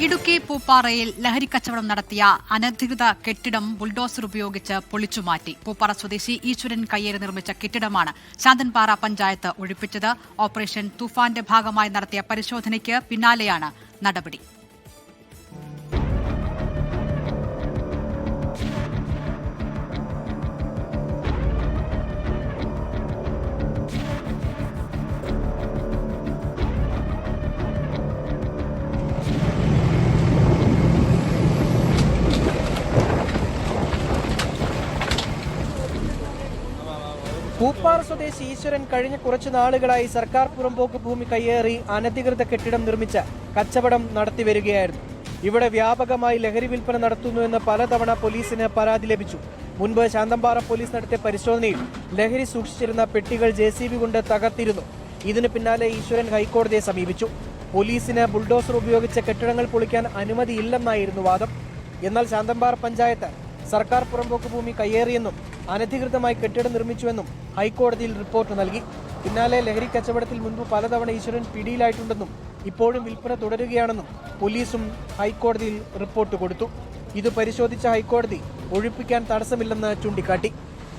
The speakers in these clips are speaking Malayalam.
ഇടുക്കി പൂപ്പാറയിൽ ലഹരിക്കച്ചവടം നടത്തിയ അനധികൃത കെട്ടിടം ബുൾഡോസർ ഉപയോഗിച്ച് പൊളിച്ചുമാറ്റി. പൂപ്പാറ സ്വദേശി ഈശ്വരൻ കയ്യേറി നിർമ്മിച്ച കെട്ടിടമാണ് ശാന്തൻപാറ പഞ്ചായത്ത് ഒഴിപ്പിച്ചത്. ഓപ്പറേഷൻ തൂഫാന്റെ ഭാഗമായി നടത്തിയ പരിശോധനയ്ക്ക് പിന്നാലെയാണ് നടപടി. പൂപ്പാറ സ്വദേശി ഈശ്വരൻ കഴിഞ്ഞ കുറച്ചു നാളുകളായി സർക്കാർ പുറമ്പോക്ക് ഭൂമി കയ്യേറി അനധികൃത കെട്ടിടം നിർമ്മിച്ച് കച്ചവടം നടത്തിവരികയായിരുന്നു. ഇവിടെ വ്യാപകമായി ലഹരി വിൽപ്പന നടത്തുന്നുവെന്ന് പലതവണ പോലീസിന് പരാതി ലഭിച്ചു. മുൻപ് ശാന്തൻപാറ പോലീസ് നടത്തിയ പരിശോധനയിൽ ലഹരി സൂക്ഷിച്ചിരുന്ന പെട്ടികൾ JCB കൊണ്ട് തകർത്തിരുന്നു. ഇതിന് പിന്നാലെ ഈശ്വരൻ ഹൈക്കോടതിയെ സമീപിച്ചു. പോലീസിന് ബുൾഡോസർ ഉപയോഗിച്ച് കെട്ടിടങ്ങൾ പൊളിക്കാൻ അനുമതിയില്ലെന്നായിരുന്നു വാദം. എന്നാൽ ശാന്തൻപാറ പഞ്ചായത്ത് സർക്കാർ പുറമ്പോക്ക് ഭൂമി കയ്യേറിയെന്നും അനധികൃതമായി കെട്ടിടം നിർമ്മിച്ചുവെന്നും ഹൈക്കോടതിയിൽ റിപ്പോർട്ട് നൽകി. പിന്നാലെ ലഹരി കച്ചവടത്തിൽ മുൻപ് പലതവണ ഈശ്വരൻ പിടിയിലായിട്ടുണ്ടെന്നും ഇപ്പോഴും വിൽപ്പന തുടരുകയാണെന്നും പോലീസും ഹൈക്കോടതിയിൽ റിപ്പോർട്ട് കൊടുത്തു. ഇത് പരിശോധിച്ച ഹൈക്കോടതി ഒഴിപ്പിക്കാൻ തടസ്സമില്ലെന്ന് ചൂണ്ടിക്കാട്ടി.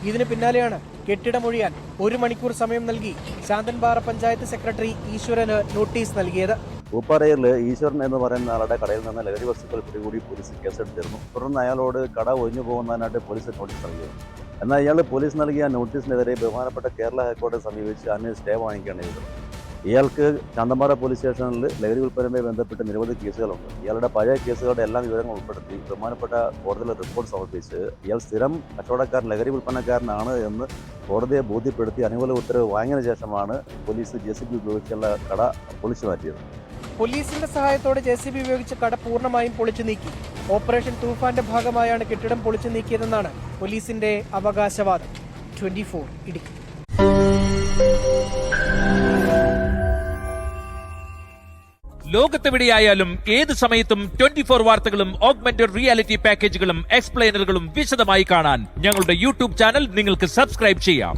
ഇതിന് പിന്നാലെയാണ് കെട്ടിടമൊഴിയാൻ 1 മണിക്കൂർ സമയം നൽകി ശാന്തൻപാറ പഞ്ചായത്ത് സെക്രട്ടറി ഈശ്വരന് നോട്ടീസ് നൽകിയത്. പൂപ്പാറയിൽ ഈശ്വരൻ എന്ന് പറയുന്ന ആളുടെ കടയിൽ നിന്ന് ലഹരി വസ്തുക്കൾ പിടികൂടി പോലീസ് കേസെടുത്തിരുന്നു. തുടർന്ന് അയാളോട് കട ഒഴിഞ്ഞു പോകുന്നതിനായിട്ട് പോലീസ് നോട്ടീസ് നൽകിയിരുന്നു. എന്നാൽ ഇയാൾ പോലീസ് നൽകിയ നോട്ടീസിനെതിരെ ബഹുമാനപ്പെട്ട കേരള ഹൈക്കോടതി സമീപിച്ച് അതിന് സ്റ്റേ വാങ്ങിക്കുകയാണ് ചെയ്തത്. ഇയാൾക്ക് ശാന്തൻപാറ പോലീസ് സ്റ്റേഷനിൽ ലഹരി വിൽപ്പനയുമായി ബന്ധപ്പെട്ട് നിരവധി കേസുകളുണ്ട്. ഇയാളുടെ പഴയ കേസുകളുടെ എല്ലാ വിവരങ്ങളും ഉൾപ്പെടുത്തി ബഹുമാനപ്പെട്ട കോടതിയിൽ റിപ്പോർട്ട് സമർപ്പിച്ച് ഇയാൾ സ്ഥിരം കച്ചവടക്കാരൻ ലഹരി വിൽപ്പനക്കാരനാണ് എന്ന് കോടതിയെ ബോധ്യപ്പെടുത്തി അനുകൂല ഉത്തരവ് വാങ്ങിയതിനു ശേഷമാണ് പോലീസ് JCB ഉപയോഗിച്ചുള്ള കട പൊളിച്ചു മാറ്റിയത്. പോലീസിന്റെ സഹായത്തോടെ JCB ഉപയോഗിച്ച് കട പൂർണ്ണമായും പൊളിച്ചു നീക്കി. ഓപ്പറേഷൻ തൂഫാന്റെ ഭാഗമായാണ് കെട്ടിടം പൊളിച്ചു നീക്കിയതെന്നാണ് പോലീസിന്റെ അവകാശവാദം. 24 ഇടുക്കി. ലോകത്തെവിടെയായാലും ഏത് സമയത്തും 24 വാർത്തകളും ഓഗ്മെന്റഡ് റിയാലിറ്റി പാക്കേജുകളും എക്സ്പ്ലെയിനറുകളും വിശദമായി കാണാൻ ഞങ്ങളുടെ YouTube ചാനൽ നിങ്ങൾക്ക് സബ്സ്ക്രൈബ് ചെയ്യാം.